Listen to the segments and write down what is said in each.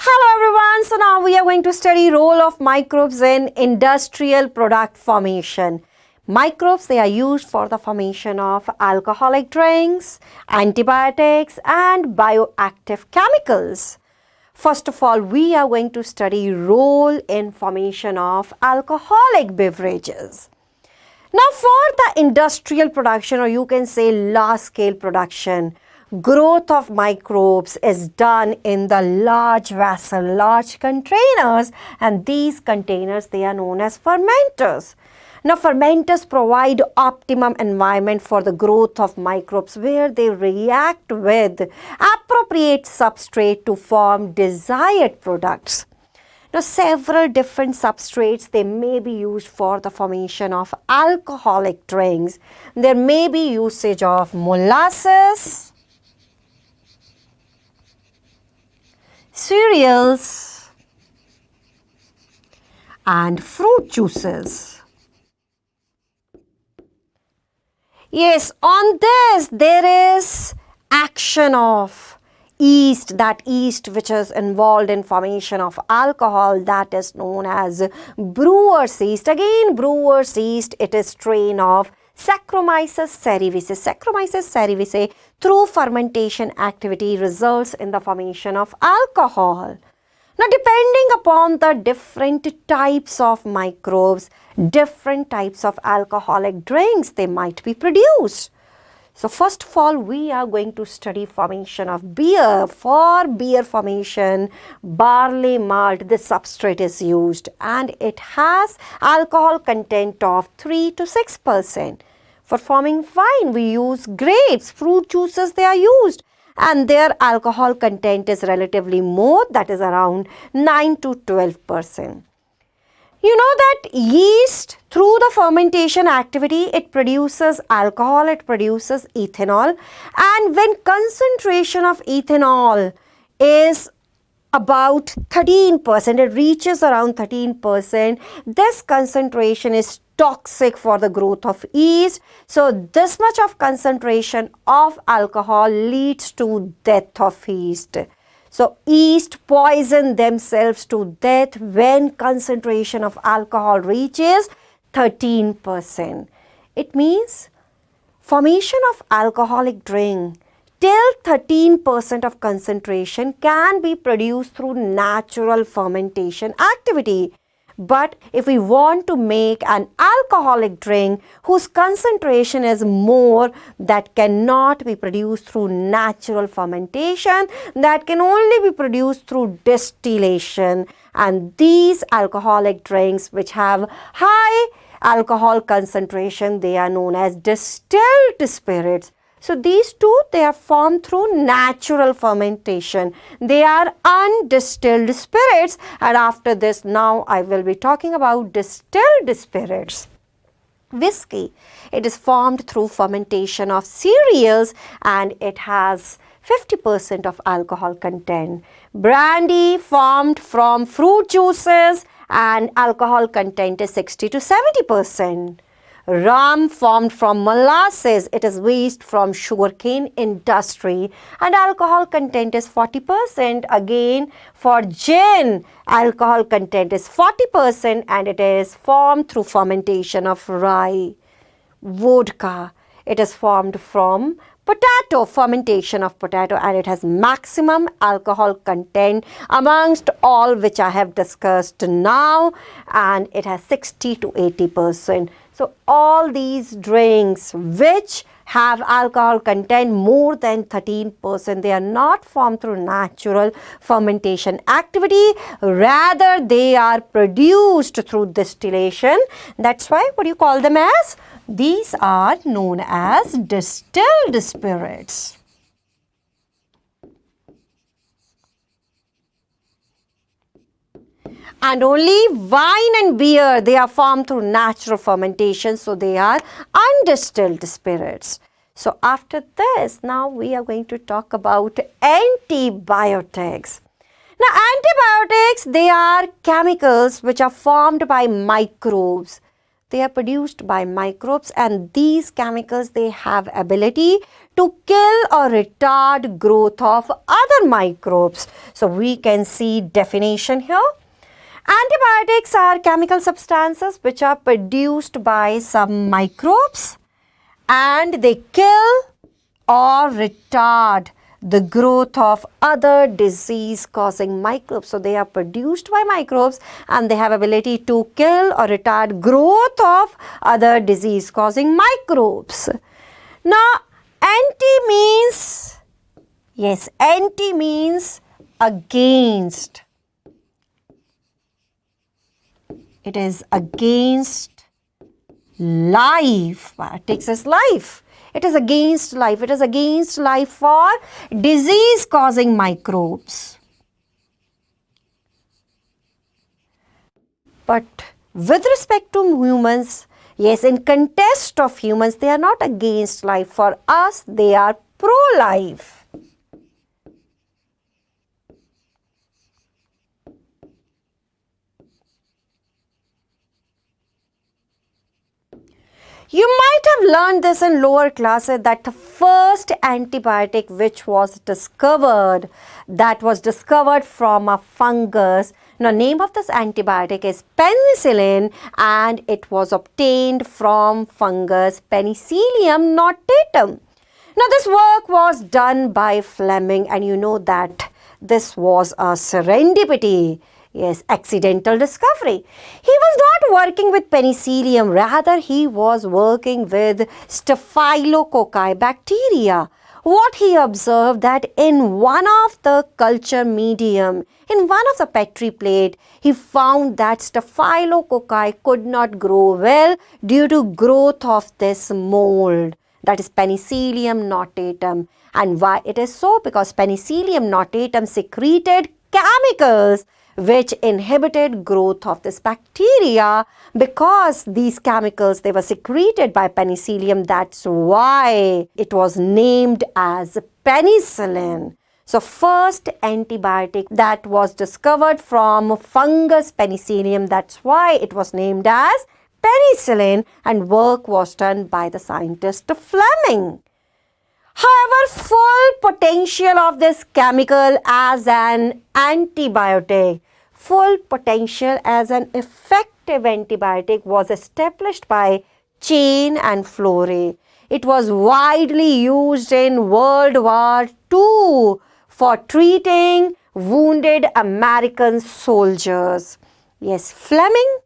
Hello everyone, so now we are going to study role of microbes in industrial product formation. Microbes, they are used for the formation of alcoholic drinks, antibiotics and bioactive chemicals. First of all, we are going to study role in formation of alcoholic beverages. Now for the industrial production, or you can say large scale production, growth of microbes is done in the large vessel, large containers, and these containers, they are known as fermenters. Now fermenters provide optimum environment for the growth of microbes where they react with appropriate substrate to form desired products. Now several different substrates, they may be used for the formation of alcoholic drinks. There may be usage of molasses, cereals and fruit juices. Yes, on this there is action of yeast, that yeast which is involved in formation of alcohol, that is known as brewer's yeast. Again, brewer's yeast, it is strain of Saccharomyces cerevisiae. Saccharomyces cerevisiae, through fermentation activity, results in the formation of alcohol. Now, depending upon the different types of microbes, different types of alcoholic drinks, they might be produced. So, first of all, we are going to study formation of beer. For beer formation, barley malt, the substrate is used and it has alcohol content of 3 to 6%. For forming wine, we use grapes, fruit juices, they are used, and their alcohol content is relatively more, that is around 9 to 12%. You know that yeast, through the fermentation activity, it produces alcohol, it produces ethanol, and when concentration of ethanol is about 13%, it reaches around 13%, this concentration is toxic for the growth of yeast. So this much of concentration of alcohol leads to death of yeast. So yeast poison themselves to death when concentration of alcohol reaches 13%. It means formation of alcoholic drink till 13% of concentration can be produced through natural fermentation activity. But if we want to make an alcoholic drink whose concentration is more, that cannot be produced through natural fermentation, that can only be produced through distillation. And these alcoholic drinks which have high alcohol concentration, they are known as distilled spirits. So these two, they are formed through natural fermentation. They are undistilled spirits, and after this now I will be talking about distilled spirits. Whiskey, it is formed through fermentation of cereals and it has 50% of alcohol content. Brandy, formed from fruit juices and alcohol content is 60 to 70%. Rum, formed from molasses, it is waste from sugarcane industry and alcohol content is 40%. Again, for gin, alcohol content is 40% and it is formed through fermentation of rye. Vodka, it is formed from potato, fermentation of potato, and it has maximum alcohol content amongst all which I have discussed now, and it has 60 to 80%. So all these drinks which have alcohol content more than 13%, they are not formed through natural fermentation activity, rather they are produced through distillation. That's why, what do you call them as? These are known as distilled spirits. And only wine and beer, they are formed through natural fermentation, so they are undistilled spirits. So after this, now we are going to talk about antibiotics. Now antibiotics, they are chemicals which are formed by microbes. They are produced by microbes, and these chemicals, they have ability to kill or retard growth of other microbes. So we can see definition here. Antibiotics are chemical substances which are produced by some microbes and they kill or retard the growth of other disease causing microbes. So they are produced by microbes and they have ability to kill or retard growth of other disease causing microbes. Now anti means, yes, anti means against. It is against life. Biotics is life. It is against life. It is against life for disease causing microbes. But with respect to humans, yes, in context of humans, they are not against life. For us, they are pro-life. You might have learned this in lower classes that the first antibiotic which was discovered, that was discovered from a fungus. Now, name of this antibiotic is penicillin and it was obtained from fungus Penicillium notatum. Now, this work was done by Fleming and you know that this was a serendipity. Yes, accidental discovery. He was not working with penicillium, rather he was working with Staphylococci bacteria. What he observed that in one of the culture medium, in one of the petri plate, he found that Staphylococci could not grow well due to growth of this mold, that is Penicillium notatum. And why it is so? Because Penicillium notatum secreted chemicals which inhibited growth of this bacteria. Because these chemicals, they were secreted by penicillium, that's why it was named as penicillin. So first antibiotic that was discovered from fungus Penicillium, that's why it was named as penicillin, and work was done by the scientist Fleming. However, full potential of this chemical as an antibiotic, full potential as an effective antibiotic was established by Cheyne and Florey. It was widely used in World War II for treating wounded American soldiers. Yes, Fleming,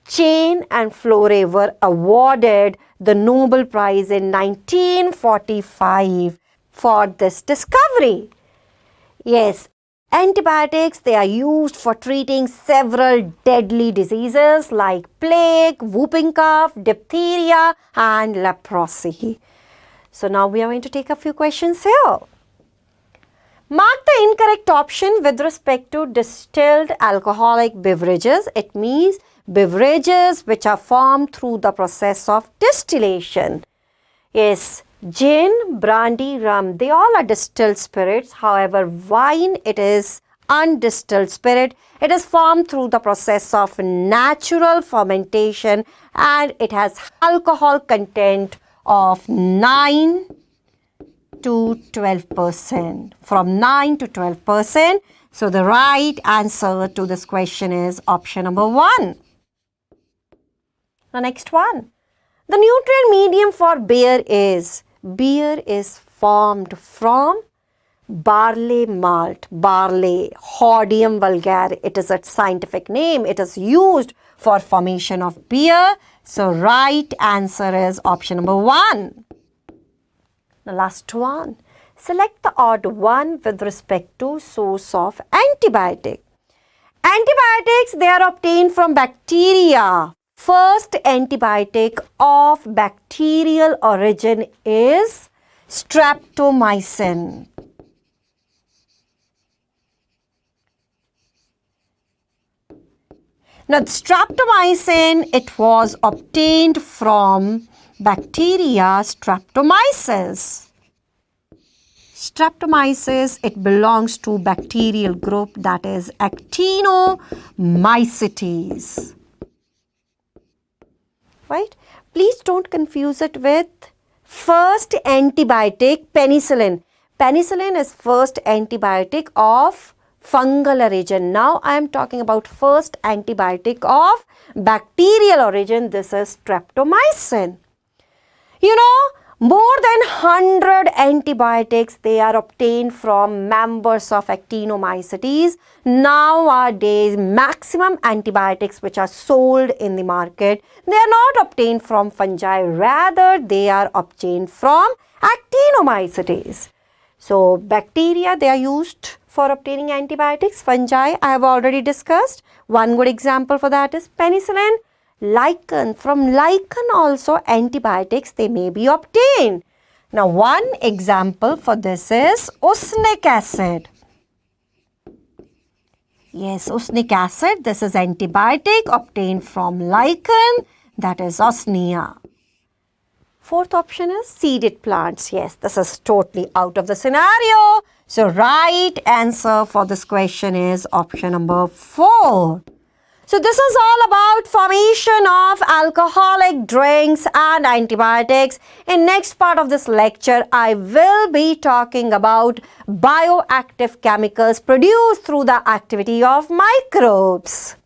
Cheyne and Florey were awarded the Nobel Prize in 1945 for this discovery. Yes, antibiotics, they are used for treating several deadly diseases like plague, whooping cough, diphtheria and leprosy. So now we are going to take a few questions here. Mark the incorrect option with respect to distilled alcoholic beverages. It means beverages which are formed through the process of distillation. Yes, gin, brandy, rum, they all are distilled spirits. However, wine, it is undistilled spirit. It is formed through the process of natural fermentation and it has alcohol content of 9 to 12%. From 9 to 12%. So the right answer to this question is option number 1. The next one. The nutrient medium for beer is formed from barley malt, barley, Hordeum vulgare. It is a scientific name. It is used for formation of beer. So right answer is option number 1. The last one. Select the odd one with respect to source of antibiotic. Antibiotics, they are obtained from bacteria. First antibiotic of bacterial origin is streptomycin. Now, streptomycin, it was obtained from bacteria Streptomyces. Streptomyces, it belongs to bacterial group that is Actinomycetes. right? Please don't confuse it with first antibiotic, penicillin. Penicillin is first antibiotic of fungal origin. Now I am talking about first antibiotic of bacterial origin. This is streptomycin. You know, more than 100 antibiotics, they are obtained from members of actinomycetes. Nowadays, maximum antibiotics which are sold in the market, they are not obtained from fungi. Rather, they are obtained from actinomycetes. So, bacteria, they are used for obtaining antibiotics. Fungi, I have already discussed. One good example for that is penicillin. Lichen, from lichen also antibiotics they may be obtained. Now one example for this is oxalic acid. Yes, oxalic acid, this is antibiotic obtained from lichen, that is Osnea. Fourth option is seeded plants. Yes, this is totally out of the scenario. So right answer for this question is option number 4. So this is all about formation of alcoholic drinks and antibiotics. In next part of this lecture, I will be talking about bioactive chemicals produced through the activity of microbes.